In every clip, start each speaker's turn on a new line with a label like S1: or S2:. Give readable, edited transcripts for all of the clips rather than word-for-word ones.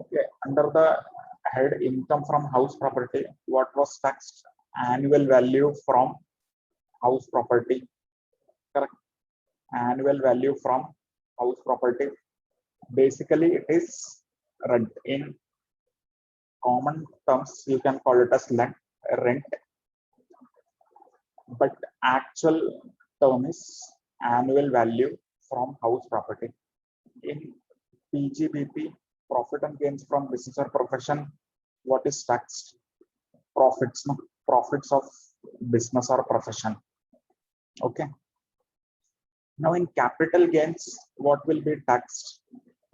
S1: Okay, under the head income from house property, what was taxed? Annual value from house property, correct? Annual value from house property. Basically, it is rent. In common terms, you can call it as rent, but actual term is annual value from house property. In PGBP, profit and gains from business or profession, what is taxed? Profits, no? Profits of business or profession. Okay. Now in capital gains, what will be taxed?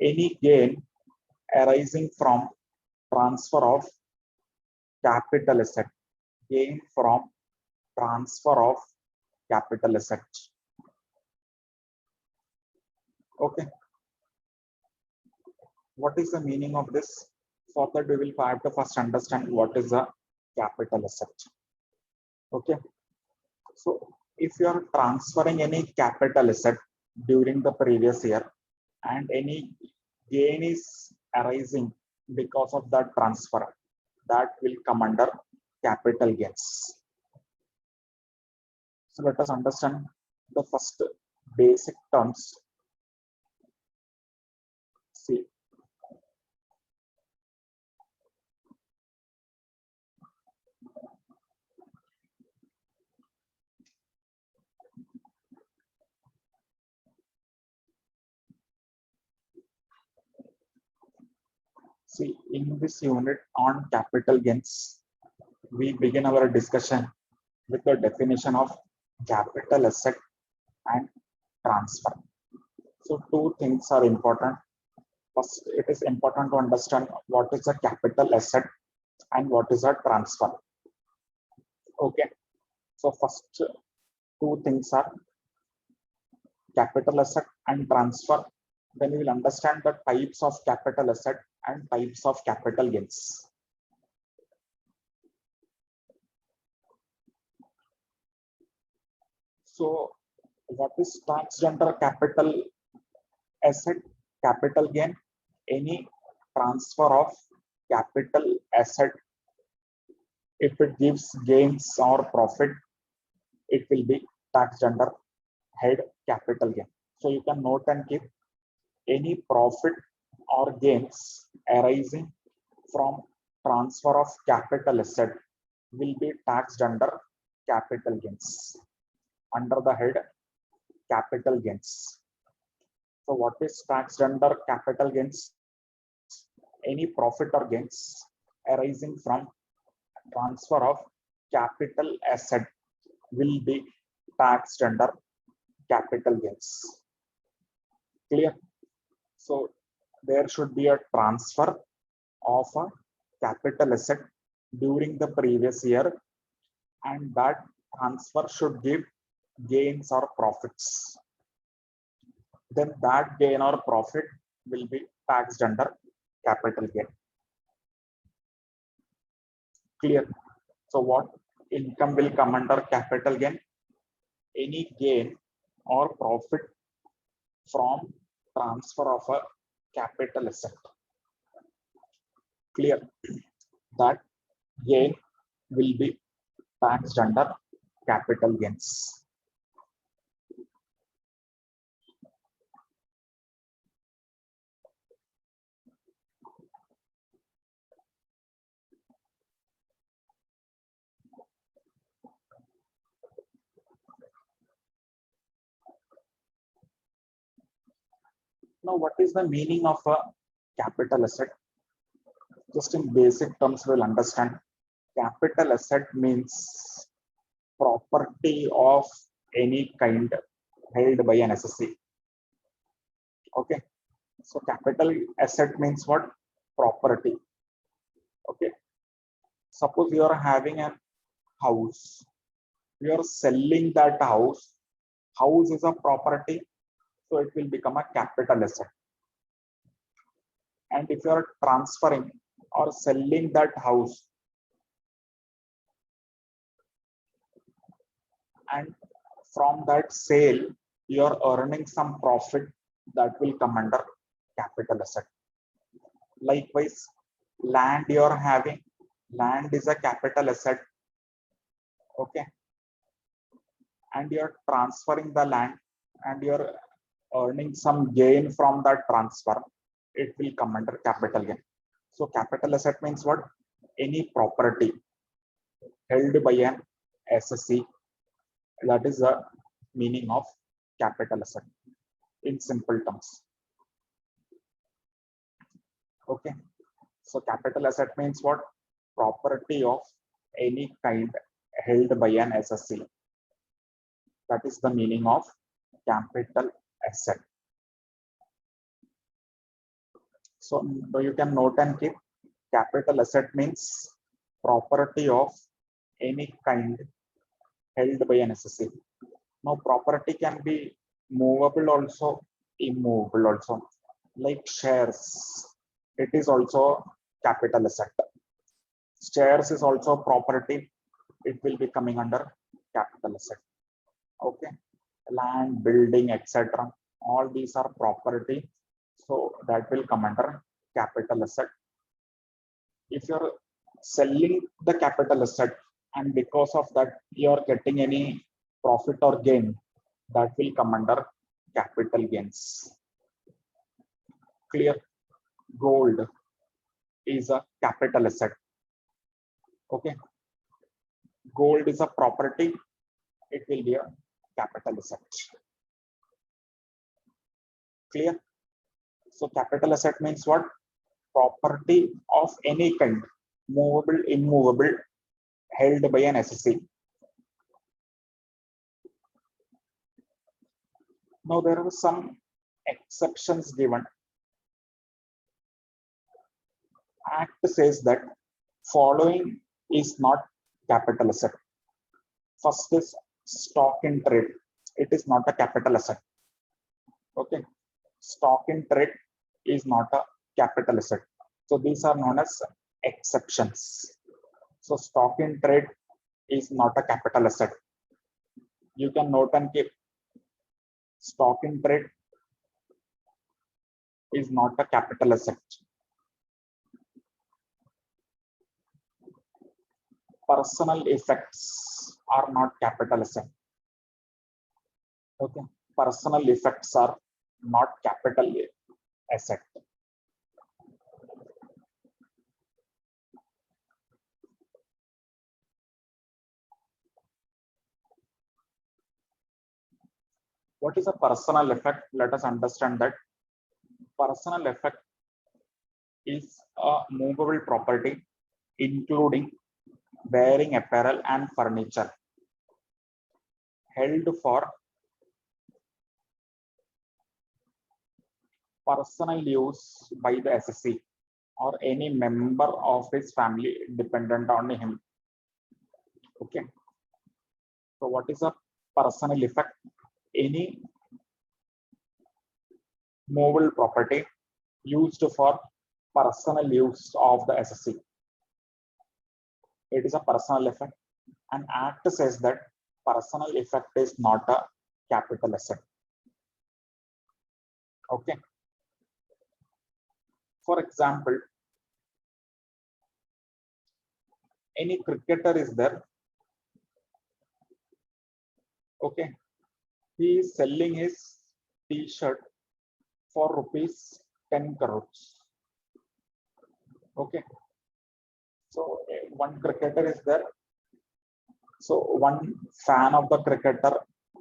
S1: Any gain arising from transfer of capital asset. Gain from transfer of capital asset. Okay. What is the meaning of this? For that, we will have to first understand what is a capital asset. Okay. So if you are transferring any capital asset during the previous year and any gain is arising because of that transfer, that will come under capital gains. So let us understand the first basic terms. See, in this unit on capital gains, we begin our discussion with the definition of capital asset and transfer. So two things are important. First, it is important to understand what is a capital asset and what is a transfer. Okay. So first two things are capital asset and transfer. Then we will understand the types of capital asset and types of capital gains. So what is taxed under capital asset, capital gain? Any transfer of capital asset, if it gives gains or profit, it will be taxed under head capital gain. So you can note and keep any profit or gains arising from transfer of capital asset will be taxed under capital gains, under the head capital gains. So what is taxed under capital gains? Any profit or gains arising from transfer of capital asset will be taxed under capital gains. Clear? So there should be a transfer of a capital asset during the previous year, and that transfer should give gains or profits. Then that gain or profit will be taxed under capital gain. Clear? So what income will come under capital gain? Any gain or profit from transfer of a capital asset. Clear? That gain will be taxed under capital gains. Now, what is the meaning of a capital asset? Just in basic terms, we'll understand. Capital asset means property of any kind held by an SSC. Okay. So capital asset means what? Property. Okay. Suppose you are having a house. You are selling that house. House is a property, so it will become a capital asset. And if you are transferring or selling that house, and from that sale you are earning some profit, that will come under capital asset. Likewise, land you're having, land is a capital asset. Okay, and you're transferring the land and you're earning some gain from that transfer, it will come under capital gain. So capital asset means what? Any property held by an SSC. That is the meaning of capital asset in simple terms. Okay. So capital asset means what? Property of any kind held by an SSC. That is the meaning of capital asset. So you can note and keep, capital asset means property of any kind held by an SSC. Now property can be movable also, immovable also. Like shares, it is also capital asset. Shares is also property, it will be coming under capital asset. Okay, land, building, etc. All these are property, so that will come under capital asset. If you're selling the capital asset and because of that you're getting any profit or gain, that will come under capital gains. Clear? Gold is a capital asset. Okay, gold is a property, it will be a capital asset. Clear? So capital asset means what? Property of any kind, movable, immovable, held by an SSC. Now there are some exceptions given. Act says that following is not capital asset. First is stock in trade. It is not a capital asset. Okay. Stock in trade is not a capital asset. So these are known as exceptions. So stock in trade is not a capital asset. You can note and keep, stock in trade is not a capital asset. Personal effects are not capital asset. Okay, personal effects are not capital asset. What is a personal effect? Let us understand that. Personal effect is a movable property including wearing apparel and furniture held for personal use by the SSC or any member of his family dependent on him. Okay. So what is a personal effect? Any movable property used for personal use of the SSC. It is a personal effect. An act says that personal effect is not a capital asset. Okay. For example, any cricketer is there. Okay. He is selling his T-shirt for rupees 10 crores. Okay. So one cricketer is there. So one fan of the cricketer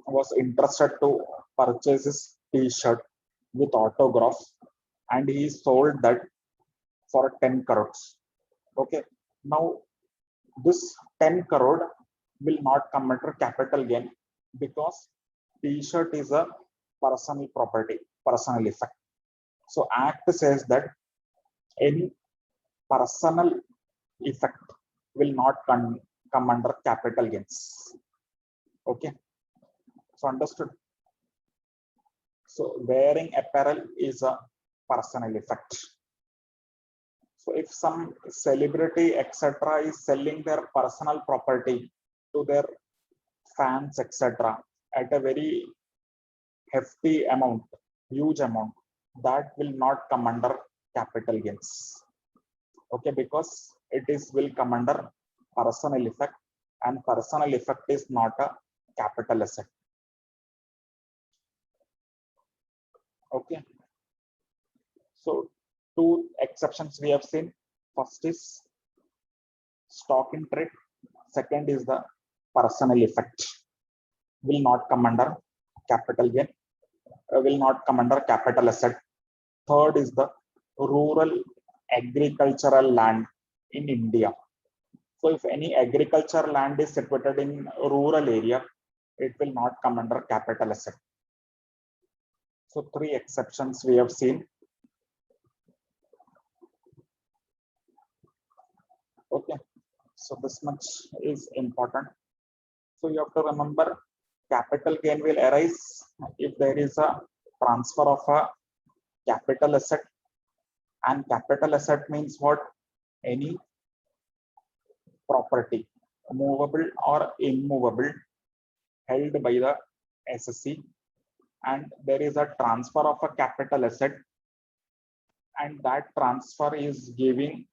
S1: was interested to purchase his T-shirt with autograph, and he sold that for 10 crores. Okay. Now this 10 crore will not come under capital gain because T-shirt is a personal property, personal effect. So Act says that any personal effect will not come under capital gains. Okay. So understood. So wearing apparel is a personal effect. So if some celebrity etc. is selling their personal property to their fans etc. at a very hefty amount, huge amount, that will not come under capital gains. Okay, because it is will come under personal effect, and personal effect is not a capital asset. Okay, so two exceptions we have seen. First is stock in trade, second is the personal effect, will not come under capital gain, will not come under capital asset. Third is the rural agricultural land in India. So if any agriculture land is situated in rural area, it will not come under capital asset. So three exceptions we have seen. Okay, so this much is important. So you have to remember, capital gain will arise if there is a transfer of a capital asset, and capital asset means what? Any property, movable or immovable, held by the SSC, and there is a transfer of a capital asset, and that transfer is giving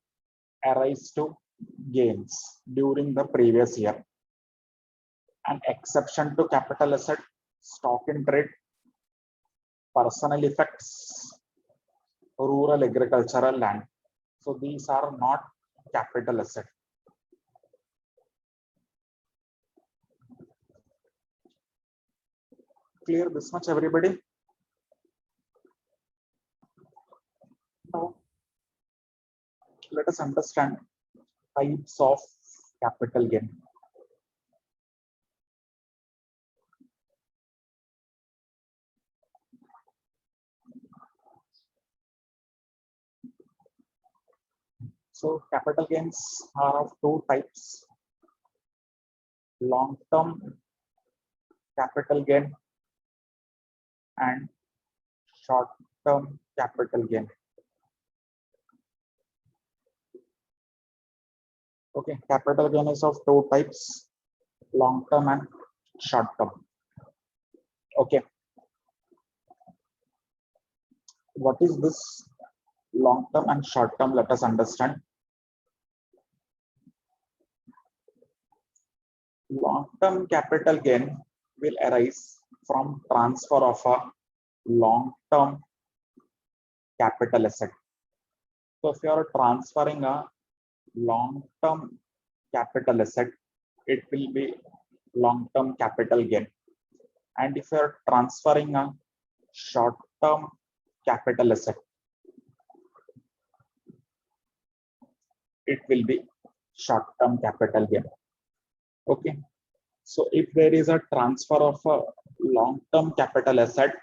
S1: arise to gains during the previous year. An exception to capital asset, stock in trade, personal effects, rural agricultural land. So these are not capital asset. Clear this much, everybody? Now let us understand types of capital gain. So capital gains are of two types: long-term capital gain and short-term capital gain. Okay, capital gain is of two types: long-term and short-term. Okay, what is this long-term and short-term? Let us understand. Long-term capital gain will arise from transfer of a long-term capital asset. So if you are transferring a long-term capital asset, it will be long-term capital gain. And if you are transferring a short-term capital asset, it will be short-term capital gain. Okay, so if there is a transfer of a long-term capital asset,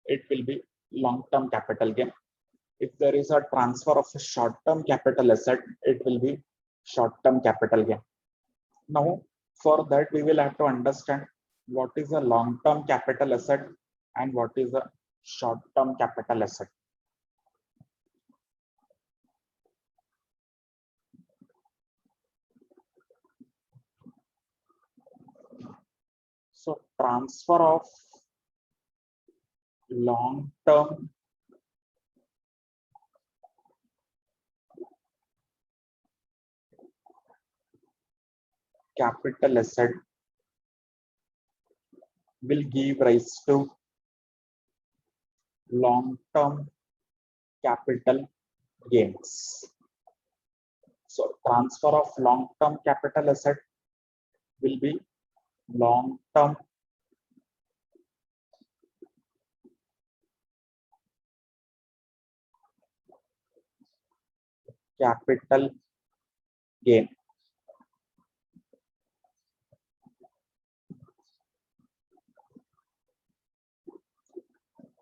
S1: it will be long-term capital gain. If there is a transfer of a short-term capital asset, it will be short-term capital gain. Now, for that, we will have to understand what is a long-term capital asset and what is a short-term capital asset. So transfer of long-term capital asset will give rise to long-term capital gains. So transfer of long-term capital asset will be long-term capital gain.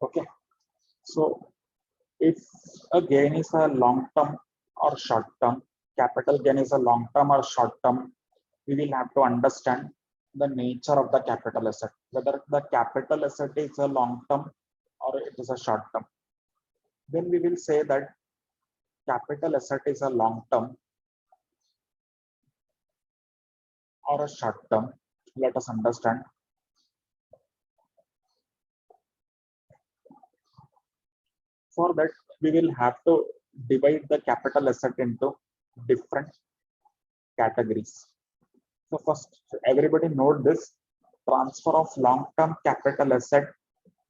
S1: Okay, so if a gain is a long-term or short-term, capital gain is a long-term or short-term, we will have to understand the nature of the capital asset, whether the capital asset is a long-term or it is a short-term. Then we will say that capital asset is a long-term or a short-term. Let us understand. For that, we will have to divide the capital asset into different categories. So first, everybody note this: transfer of long-term capital asset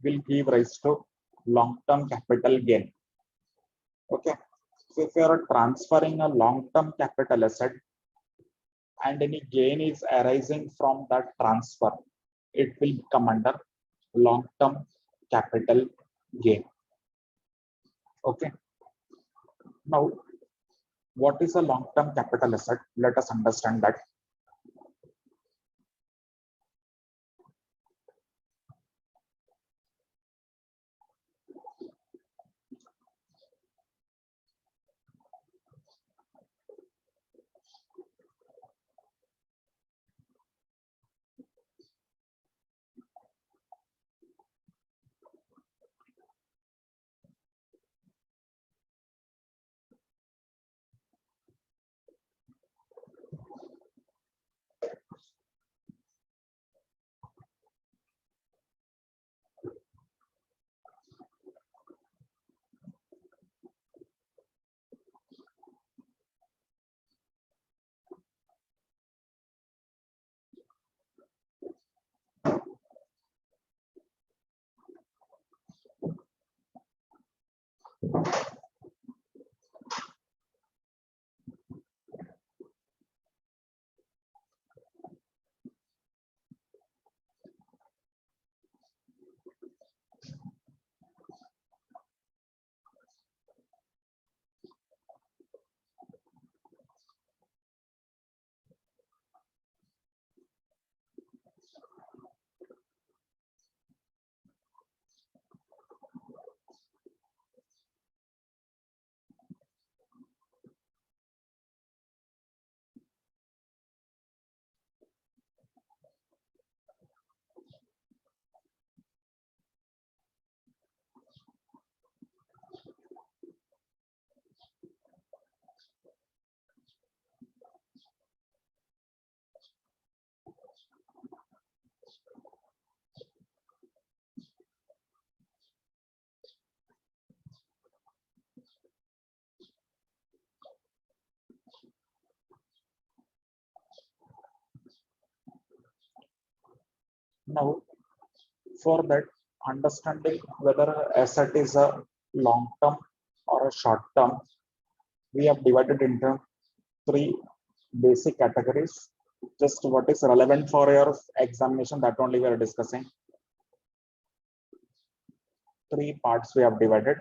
S1: will give rise to long-term capital gain. Okay. So if you are transferring a long-term capital asset and any gain is arising from that transfer, it will come under long-term capital gain. Okay. Now, what is a long-term capital asset? Let us understand that. Now, for that, understanding whether an asset is a long term or a short term, we have divided into three basic categories. Just what is relevant for your examination, that only we are discussing. Three parts we have divided: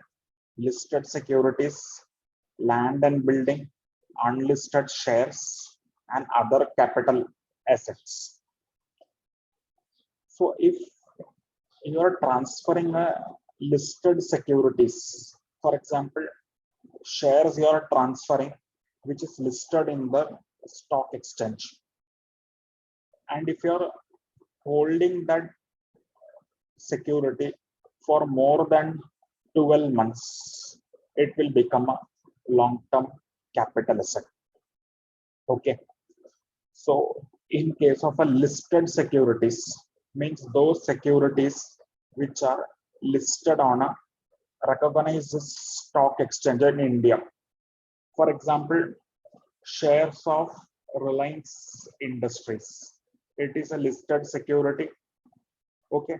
S1: listed securities, land and building, unlisted shares, and other capital assets. So if you are transferring a listed securities, for example, shares you are transferring which is listed in the stock exchange, and if you are holding that security for more than 12 months, it will become a long-term capital asset. Okay. So in case of a listed securities, means those securities which are listed on a recognized stock exchange in India. For example, shares of Reliance Industries. It is a listed security. Okay.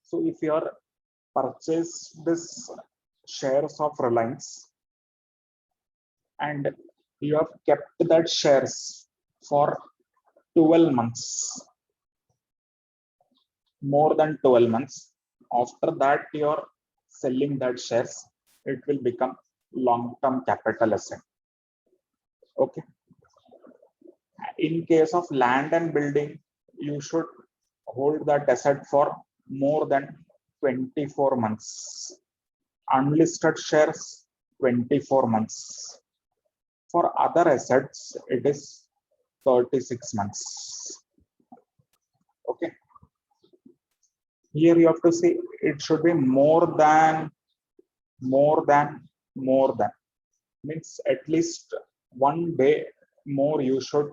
S1: So if you are purchase this shares of Reliance and you have kept that shares for 12 months, more than 12 months, after that you are selling that shares, it will become long-term capital asset. Okay. In case of land and building, you should hold that asset for more than 24 months. Unlisted shares, 24 months. For other assets, it is 36 months. Okay. Here you have to see it should be more than, means at least 1 day more you should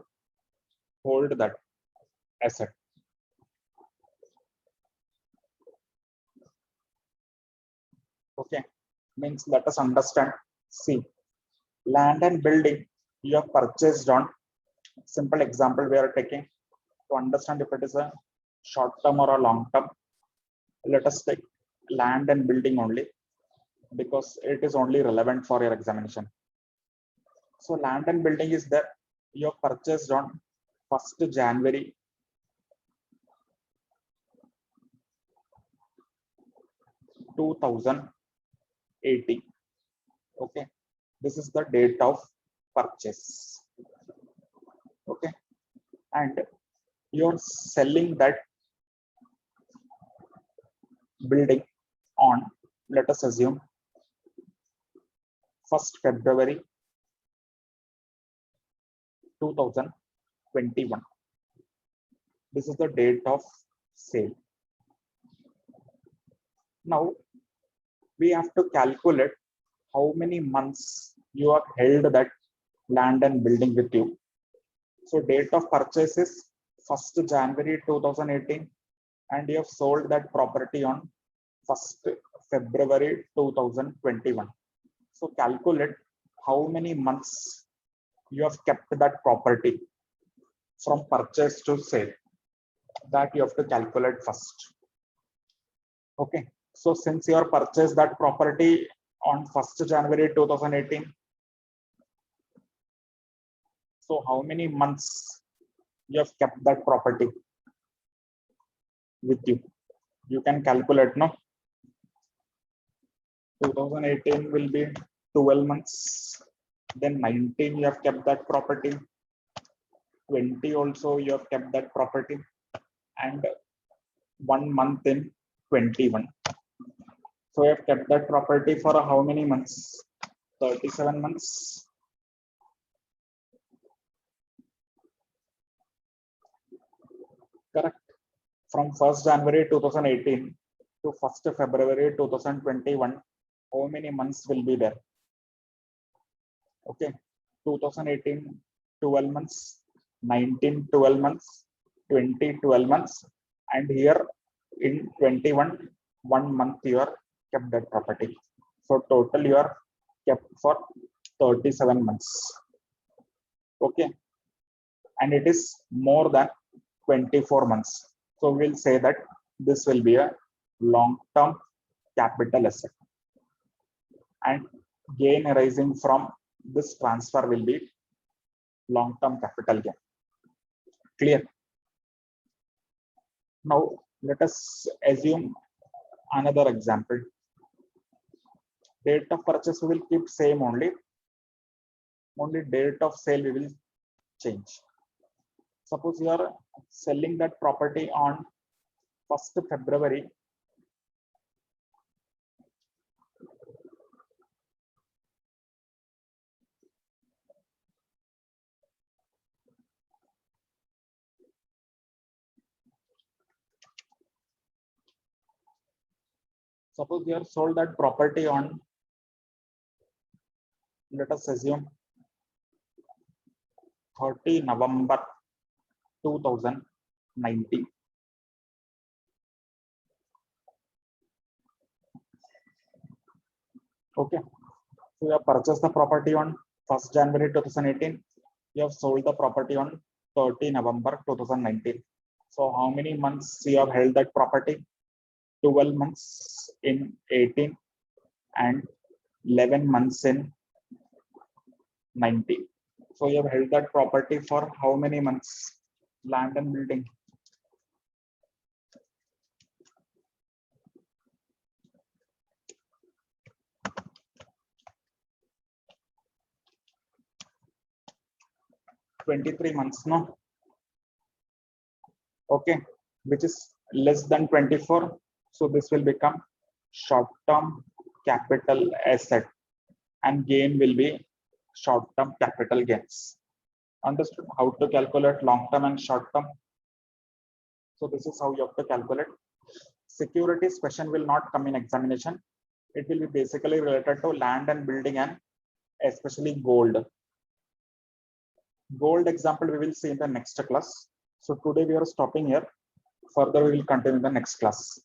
S1: hold that asset. Okay. Means let us understand See, land and building you have purchased on, simple example we are taking to understand if it is a short term or a long term. Let us take land and building only because it is only relevant for your examination. So land and building is that you have purchased on 1st January 2018. Okay, this is the date of purchase. Okay, and you're selling that building on, let us assume, 1st February 2021. This is the date of sale. Now we have to calculate how many months you have held that land and building with you. So date of purchase is 1st January 2018 and you have sold that property on 1st February 2021. So calculate how many months you have kept that property from purchase to sale. That you have to calculate first. Okay, so since you have purchased that property on 1st January 2018, so how many months you have kept that property with you? You can calculate, no? 2018 will be 12 months. Then 19 you have kept that property. 20 also you have kept that property, and 1 month in 21. So you have kept that property for how many months? 37 months. Correct. From 1st January 2018 to 1st February 2021, how many months will be there? Okay, 2018 12 months, 19 12 months, 20 12 months, and here in 21 1 month you are kept that property. So total you are kept for 37 months. Okay, and it is more than 24 months. So we'll say that this will be a long-term capital asset, and gain arising from this transfer will be long-term capital gain. Clear? Now let us assume another example. Date of purchase we will keep same only date of sale we will change. Suppose you are selling that property on 1st February 30 November 2019. Okay, so you have purchased the property on 1st January 2018. You have sold the property on 30 November 2019. So how many months you have held that property? 12 months in 18 and 11 months in 19. So you have held that property for how many months? Land and building. $23 months, no? Okay, which is less than 24. So this will become short-term capital asset, and gain will be short-term capital gains. Understood how to calculate long-term and short-term? So this is how you have to calculate. Securities question will not come in examination. It will be basically related to land and building, and especially gold. Gold example we will see in the next class. So today we are stopping here. Further we will continue in the next class.